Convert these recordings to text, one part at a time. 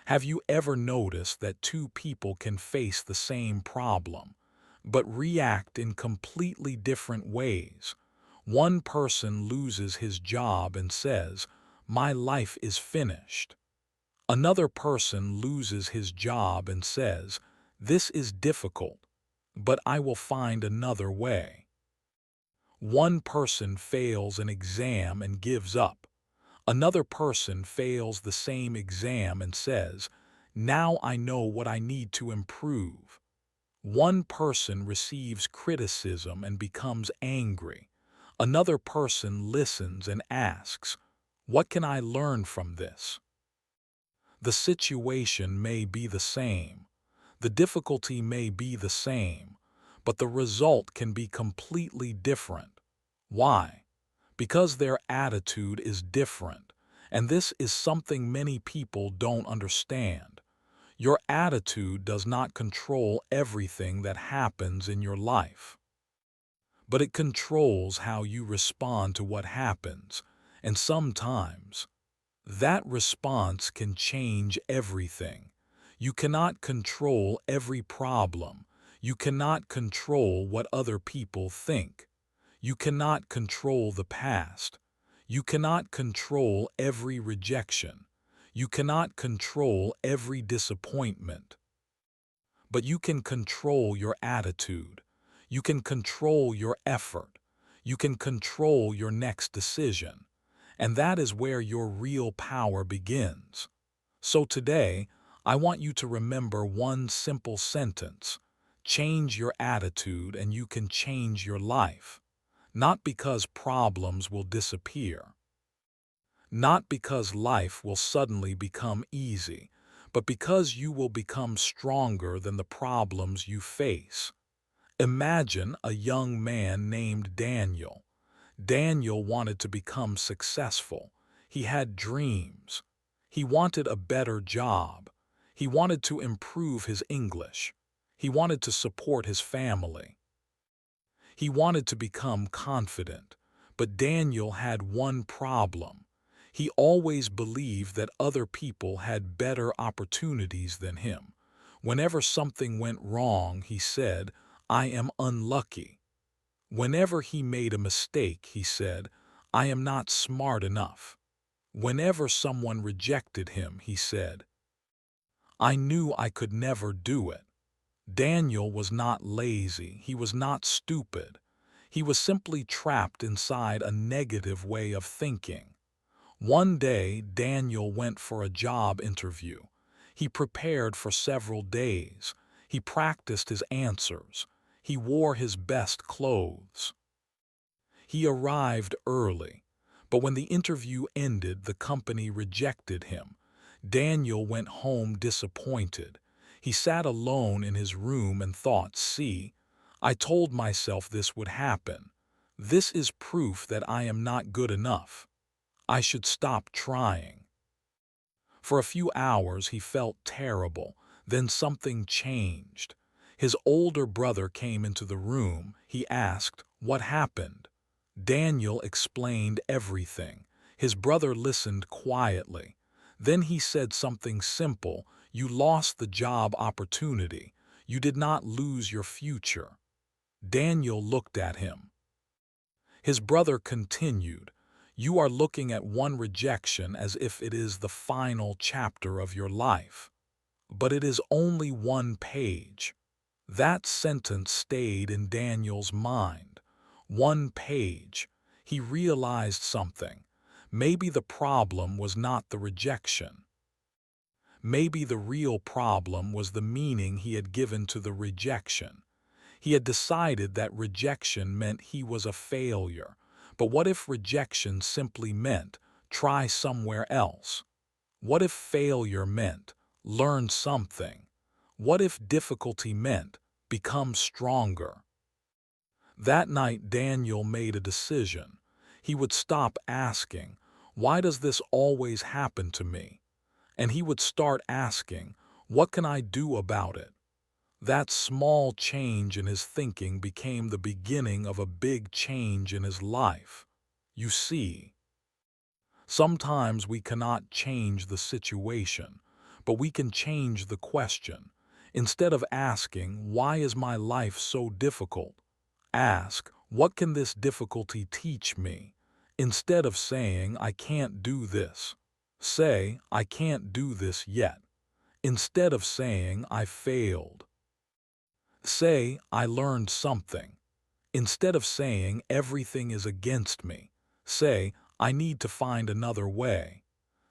Have you ever noticed that two people can face the same problem, but react in completely different ways? One person loses his job and says, "My life is finished." Another person loses his job and says, "This is difficult, but I will find another way." One person fails an exam and gives up. Another person fails the same exam and says, "Now I know what I need to improve." One person receives criticism and becomes angry. Another person listens and asks, "What can I learn from this?" The situation may be the same. The difficulty may be the same, but the result can be completely different. Why? Because their attitude is different, and this is something many people don't understand. Your attitude does not control everything that happens in your life, but it controls how you respond to what happens, and sometimes that response can change everything. You cannot control every problem. You cannot control what other people think. You cannot control the past. You cannot control every rejection. You cannot control every disappointment. But you can control your attitude. You can control your effort. You can control your next decision. And that is where your real power begins. So today, I want you to remember one simple sentence. Change your attitude and you can change your life. Not because problems will disappear. Not because life will suddenly become easy, but because you will become stronger than the problems you face. Imagine a young man named Daniel. Daniel wanted to become successful. He had dreams. He wanted a better job. He wanted to improve his English. He wanted to support his family. He wanted to become confident. But Daniel had one problem. He always believed that other people had better opportunities than him. Whenever something went wrong, he said, "I am unlucky." Whenever he made a mistake, he said, "I am not smart enough." Whenever someone rejected him, he said, "I knew I could never do it." Daniel was not lazy. He was not stupid. He was simply trapped inside a negative way of thinking. One day, Daniel went for a job interview. He prepared for several days. He practiced his answers. He wore his best clothes. He arrived early, but when the interview ended, the company rejected him. Daniel went home disappointed. He sat alone in his room and thought, "See, I told myself this would happen. This is proof that I am not good enough. I should stop trying." For a few hours he felt terrible. Then something changed. His older brother came into the room. He asked, "What happened?" Daniel explained everything. His brother listened quietly. Then he said something simple. "You lost the job opportunity. You did not lose your future." Daniel looked at him. His brother continued, "You are looking at one rejection as if it is the final chapter of your life. But it is only one page." That sentence stayed in Daniel's mind. One page. He realized something. Maybe the problem was not the rejection. Maybe the real problem was the meaning he had given to the rejection. He had decided that rejection meant he was a failure. But what if rejection simply meant, "Try somewhere else"? What if failure meant, "Learn something"? What if difficulty meant, "Become stronger"? That night Daniel made a decision. He would stop asking, "Why does this always happen to me?" And he would start asking, "What can I do about it?" That small change in his thinking became the beginning of a big change in his life. You see, sometimes we cannot change the situation, but we can change the question. Instead of asking, "Why is my life so difficult?" ask, "What can this difficulty teach me?" Instead of saying, "I can't do this," say, "I can't do this yet." Instead of saying, "I failed," say, "I learned something." Instead of saying, "Everything is against me," say, "I need to find another way."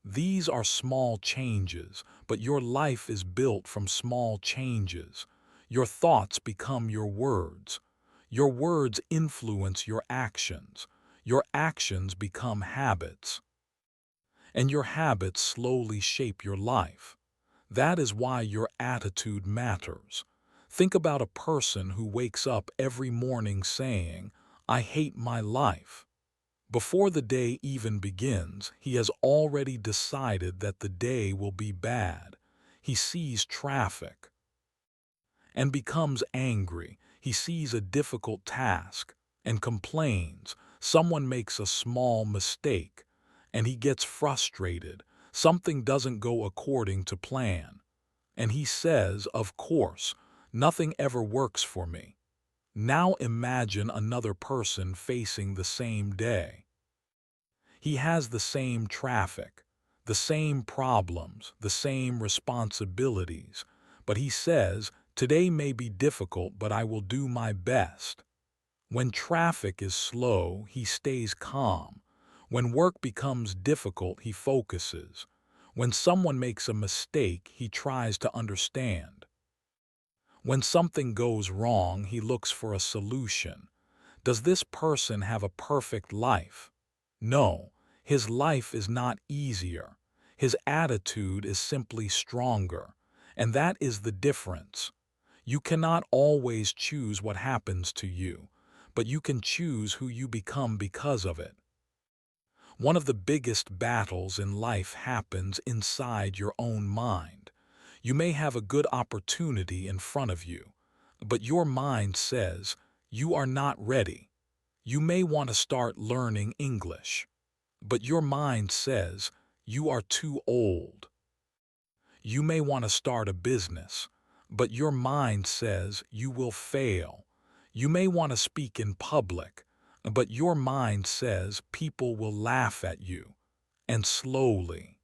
These are small changes, but your life is built from small changes. Your thoughts become your words. Your words influence your actions. Your actions become habits. And your habits slowly shape your life. That is why your attitude matters. Think about a person who wakes up every morning saying, "I hate my life." Before the day even begins, he has already decided that the day will be bad. He sees traffic and becomes angry. He sees a difficult task and complains. Someone makes a small mistake and he gets frustrated. Something doesn't go according to plan. And he says, "Of course, nothing ever works for me." Now imagine another person facing the same day. He has the same traffic, the same problems, the same responsibilities, but he says, "Today may be difficult, but I will do my best." When traffic is slow, he stays calm. When work becomes difficult, he focuses. When someone makes a mistake, he tries to understand. When something goes wrong, he looks for a solution. Does this person have a perfect life? No, his life is not easier. His attitude is simply stronger. And that is the difference. You cannot always choose what happens to you, but you can choose who you become because of it. One of the biggest battles in life happens inside your own mind. You may have a good opportunity in front of you, but your mind says, "You are not ready." You may want to start learning English, but your mind says, "You are too old." You may want to start a business, but your mind says, "You will fail." You may want to speak in public, but your mind says, "People will laugh at you." And slowly,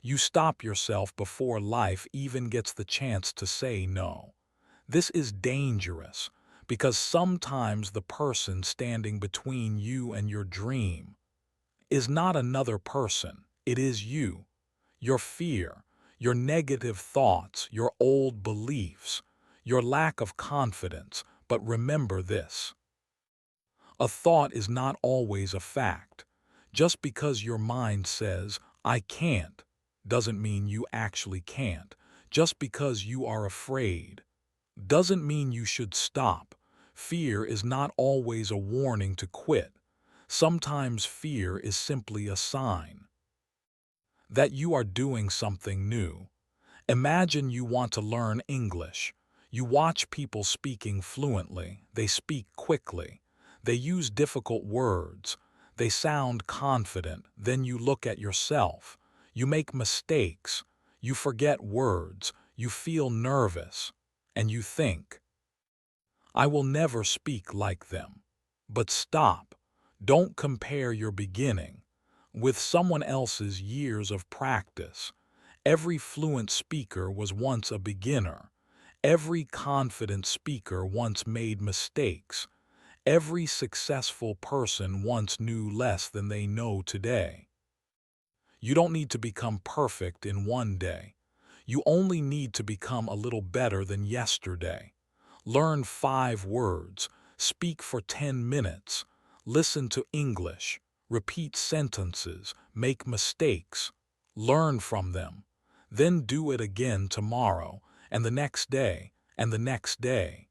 you stop yourself before life even gets the chance to say no. This is dangerous because sometimes the person standing between you and your dream is not another person, it is you. Your fear, your negative thoughts, your old beliefs, your lack of confidence. But remember this: a thought is not always a fact. Just because your mind says, "I can't," doesn't mean you actually can't. Just because you are afraid doesn't mean you should stop. Fear is not always a warning to quit. Sometimes fear is simply a sign that you are doing something new. Imagine you want to learn English. You watch people speaking fluently. They speak quickly. They use difficult words. They sound confident. Then you look at yourself. You make mistakes. You forget words. You feel nervous. And you think, "I will never speak like them." But stop. Don't compare your beginning with someone else's years of practice. Every fluent speaker was once a beginner. Every confident speaker once made mistakes. Every successful person once knew less than they know today. You don't need to become perfect in one day. You only need to become a little better than yesterday. Learn 5 words, speak for 10 minutes, listen to English, repeat sentences, make mistakes, learn from them. Then do it again tomorrow, and the next day, and the next day.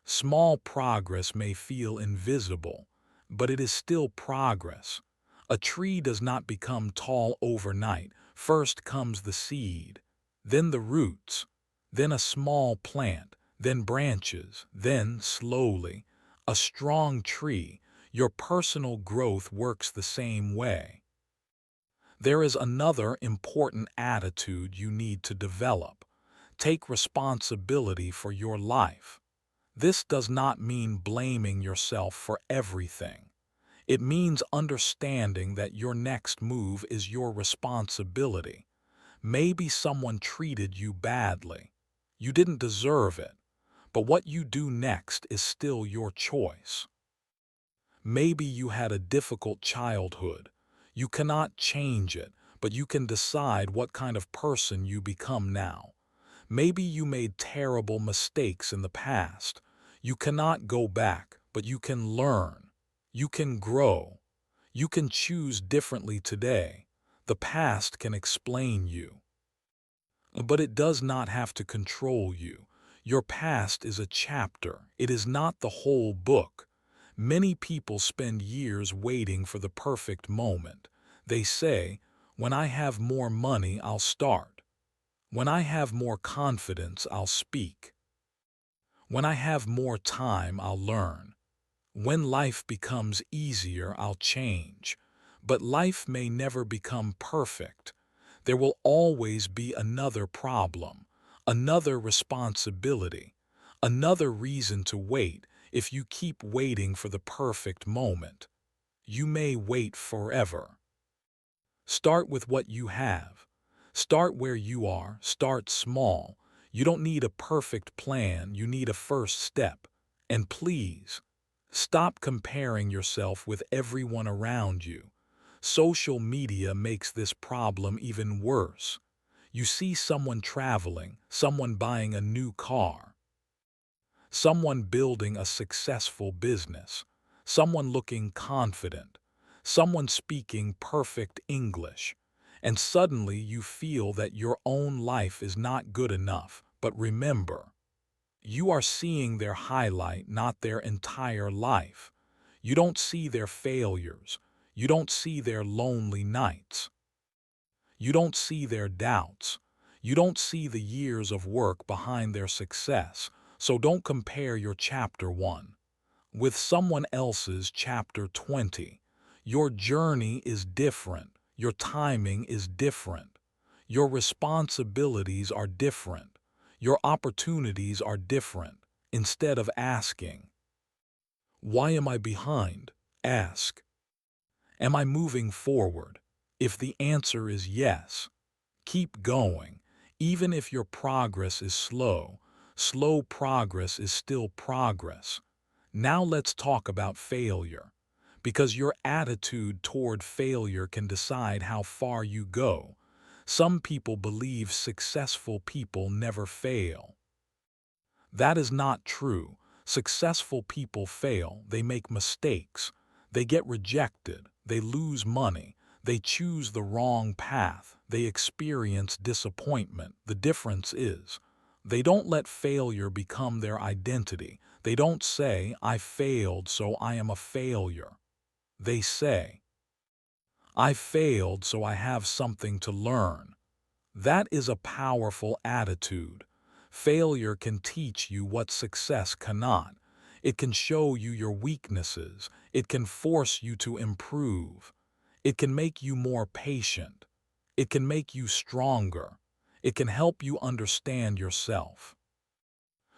Small progress may feel invisible, but it is still progress. A tree does not become tall overnight. First comes the seed, then the roots, then a small plant, then branches, then, slowly, a strong tree. Your personal growth works the same way. There is another important attitude you need to develop. Take responsibility for your life. This does not mean blaming yourself for everything. It means understanding that your next move is your responsibility. Maybe someone treated you badly. You didn't deserve it, but what you do next is still your choice. Maybe you had a difficult childhood. You cannot change it, but you can decide what kind of person you become now. Maybe you made terrible mistakes in the past. You cannot go back, but you can learn. You can grow. You can choose differently today. The past can explain you, but it does not have to control you. Your past is a chapter. It is not the whole book. Many people spend years waiting for the perfect moment. They say, "When I have more money, I'll start. When I have more confidence, I'll speak. When I have more time, I'll learn. When life becomes easier, I'll change." But life may never become perfect. There will always be another problem, another responsibility, another reason to wait. If you keep waiting for the perfect moment, you may wait forever. Start with what you have. Start where you are. Start small. You don't need a perfect plan. You need a first step. And please, stop comparing yourself with everyone around you. Social media makes this problem even worse. You see someone traveling, someone buying a new car, someone building a successful business, someone looking confident, someone speaking perfect English, and suddenly you feel that your own life is not good enough. But remember, you are seeing their highlight, not their entire life. You don't see their failures. You don't see their lonely nights. You don't see their doubts. You don't see the years of work behind their success. So don't compare your chapter 1 with someone else's chapter 20. Your journey is different. Your timing is different. Your responsibilities are different. Your opportunities are different. Instead of asking, "Why am I behind?" ask, "Am I moving forward?" If the answer is yes, keep going. Even if your progress is slow, slow progress is still progress. Now let's talk about failure, because your attitude toward failure can decide how far you go. Some people believe successful people never fail. That is not true. Successful people fail. They make mistakes. They get rejected. They lose money. They choose the wrong path. They experience disappointment. The difference is, they don't let failure become their identity. They don't say, "I failed, so I am a failure." They say, "I failed, so I have something to learn." That is a powerful attitude. Failure can teach you what success cannot. It can show you your weaknesses. It can force you to improve. It can make you more patient. It can make you stronger. It can help you understand yourself.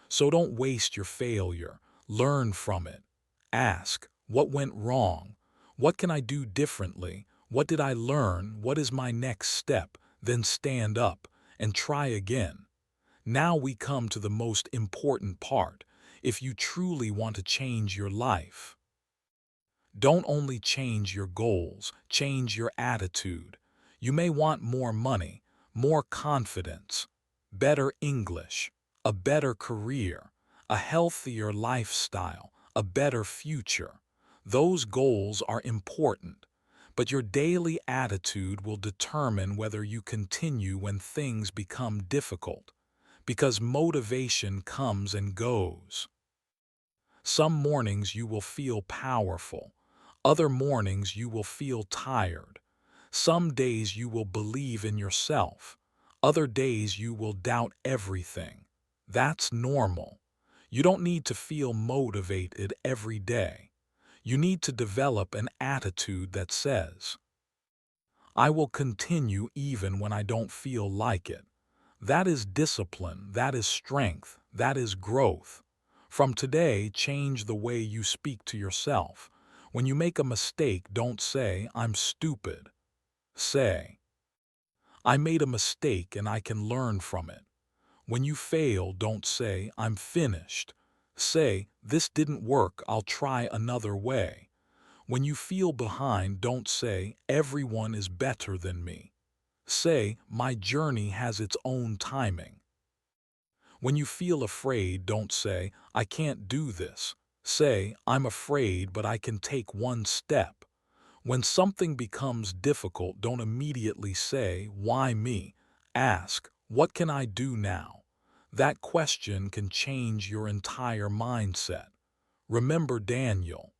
So don't waste your failure. Learn from it. Ask, what went wrong? What can I do differently? What did I learn? What is my next step? Then stand up and try again. Now we come to the most important part. If you truly want to change your life, don't only change your goals, change your attitude. You may want more money, more confidence, better English, a better career, a healthier lifestyle, a better future. Those goals are important, but your daily attitude will determine whether you continue when things become difficult, because motivation comes and goes. Some mornings you will feel powerful. Other mornings you will feel tired. Some days you will believe in yourself. Other days you will doubt everything. That's normal. You don't need to feel motivated every day. You need to develop an attitude that says, I will continue even when I don't feel like it. That is discipline, that is strength, that is growth. From today, change the way you speak to yourself. When you make a mistake, don't say, I'm stupid. Say, I made a mistake and I can learn from it. When you fail, don't say, I'm finished. Say, this didn't work, I'll try another way. When you feel behind, don't say, everyone is better than me. Say, my journey has its own timing. When you feel afraid, don't say, I can't do this. Say, I'm afraid, but I can take one step. When something becomes difficult, don't immediately say, why me? Ask, what can I do now? That question can change your entire mindset. Remember Daniel,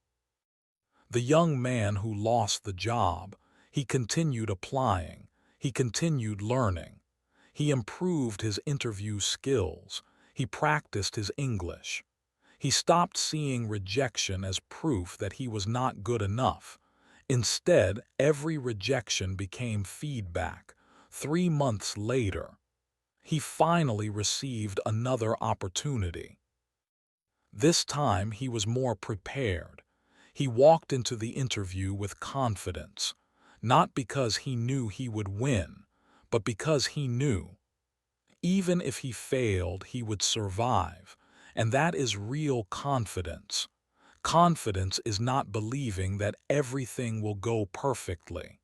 the young man who lost the job. He continued applying. He continued learning. He improved his interview skills. He practiced his English. He stopped seeing rejection as proof that he was not good enough. Instead, every rejection became feedback. 3 months later, he finally received another opportunity. This time, he was more prepared. He walked into the interview with confidence, not because he knew he would win, but because he knew even if he failed, he would survive. And that is real confidence. Confidence is not believing that everything will go perfectly.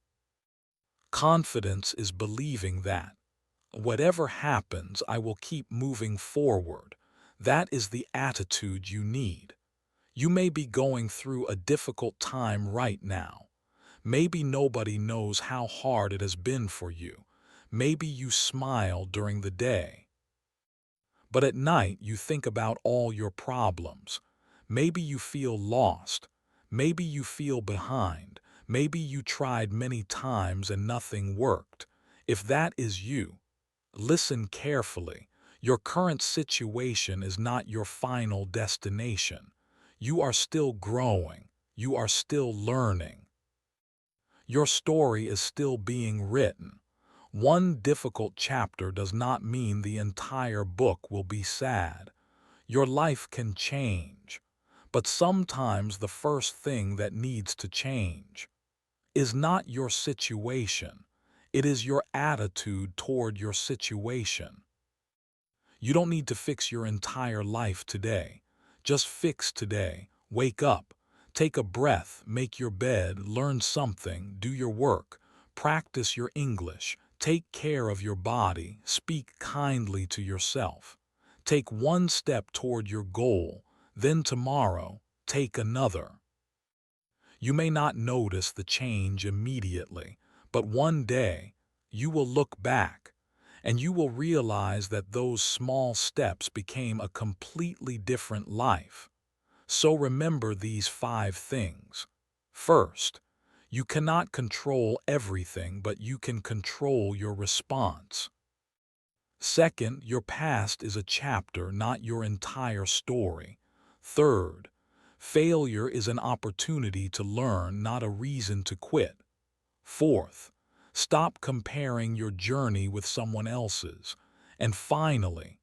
Confidence is believing that whatever happens, I will keep moving forward. That is the attitude you need. You may be going through a difficult time right now. Maybe nobody knows how hard it has been for you. Maybe you smile during the day, but at night you think about all your problems. Maybe you feel lost. Maybe you feel behind. Maybe you tried many times and nothing worked. If that is you, listen carefully. Your current situation is not your final destination. You are still growing. You are still learning. Your story is still being written. One difficult chapter does not mean the entire book will be sad. Your life can change, but sometimes the first thing that needs to change is not your situation. It is your attitude toward your situation. You don't need to fix your entire life today. Just fix today. Wake up. Take a breath. Make your bed. Learn something. Do your work. Practice your English. Take care of your body. Speak kindly to yourself. Take one step toward your goal. Then tomorrow, take another. You may not notice the change immediately, but one day you will look back and you will realize that those small steps became a completely different life. So remember these 5 things. First, you cannot control everything, but you can control your response. Second, your past is a chapter, not your entire story. Third, failure is an opportunity to learn, not a reason to quit. Fourth, stop comparing your journey with someone else's. And finally,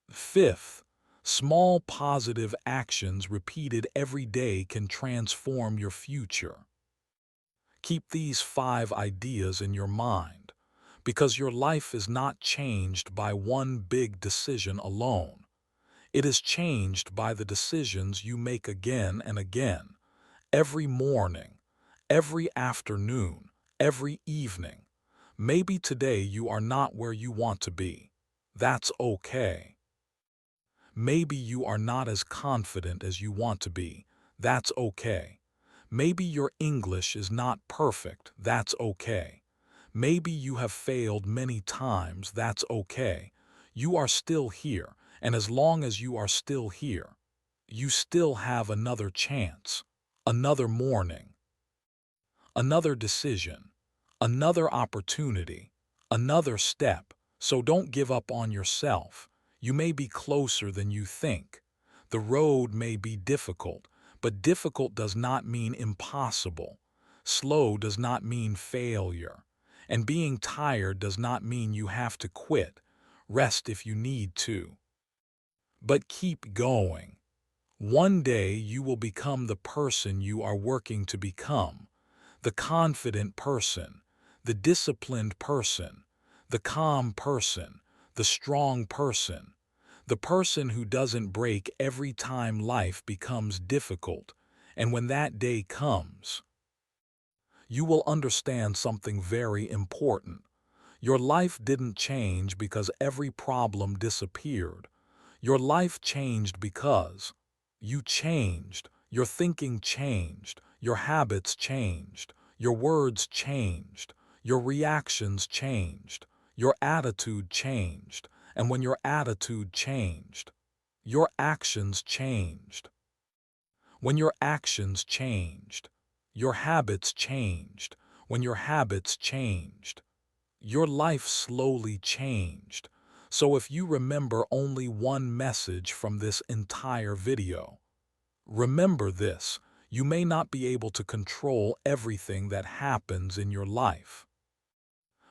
fifth, small positive actions repeated every day can transform your future. Keep these 5 ideas in your mind, because your life is not changed by one big decision alone. It is changed by the decisions you make again and again, every morning, every afternoon, every evening. Maybe today you are not where you want to be. That's okay. Maybe you are not as confident as you want to be. That's okay. Maybe your English is not perfect. That's okay. Maybe you have failed many times. That's okay. You are still here, and as long as you are still here, you still have another chance, another morning, another decision, another opportunity, another step. So don't give up on yourself. You may be closer than you think. The road may be difficult, but difficult does not mean impossible. Slow does not mean failure. And being tired does not mean you have to quit. Rest if you need to. But keep going. One day you will become the person you are working to become. The confident person, the disciplined person, the calm person, the strong person, the person who doesn't break every time life becomes difficult. And when that day comes, you will understand something very important. Your life didn't change because every problem disappeared. Your life changed because you changed, your thinking changed, your habits changed, your words changed, your reactions changed, your attitude changed, and when your attitude changed, your actions changed. When your actions changed, your habits changed. When your habits changed, your life slowly changed. So if you remember only one message from this entire video, remember this: you may not be able to control everything that happens in your life,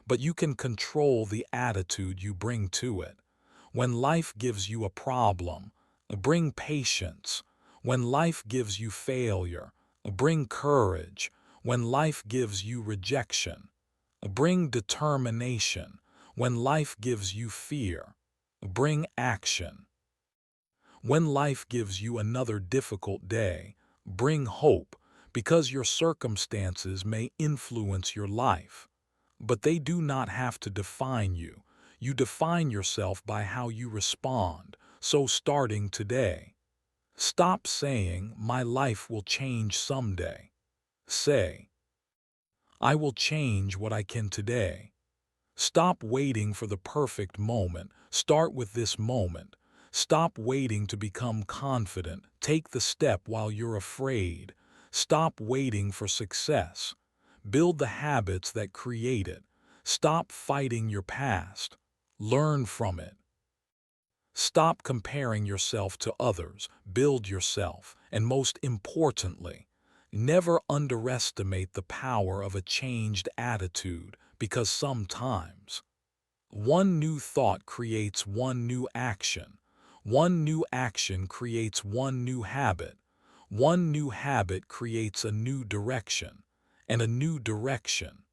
but you can control the attitude you bring to it. When life gives you a problem, bring patience. When life gives you failure, bring courage. When life gives you rejection, bring determination. When life gives you fear, bring action. When life gives you another difficult day, bring hope, because your circumstances may influence your life, but they do not have to define you. You define yourself by how you respond. So starting today, stop saying, "My life will change someday." Say, "I will change what I can today." Stop waiting for the perfect moment. Start with this moment. Stop waiting to become confident. Take the step while you're afraid. Stop waiting for success. Build the habits that create it. Stop fighting your past. Learn from it. Stop comparing yourself to others. Build yourself. And most importantly, never underestimate the power of a changed attitude, because sometimes one new thought creates one new action. One new action creates one new habit. One new habit creates a new direction. And a new direction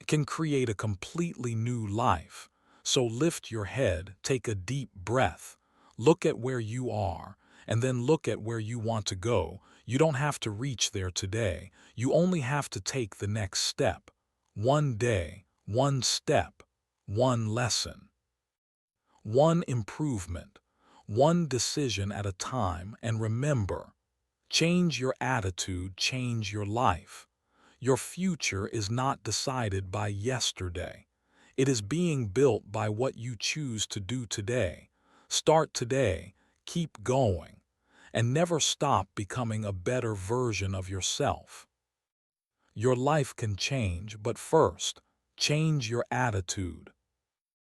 can create a completely new life. So lift your head, take a deep breath, look at where you are, and then look at where you want to go. You don't have to reach there today. You only have to take the next step. One day, one step, one lesson, one improvement, one decision at a time. And remember, change your attitude, change your life. Your future is not decided by yesterday. It is being built by what you choose to do today. Start today, keep going, and never stop becoming a better version of yourself. Your life can change, but first, change your attitude.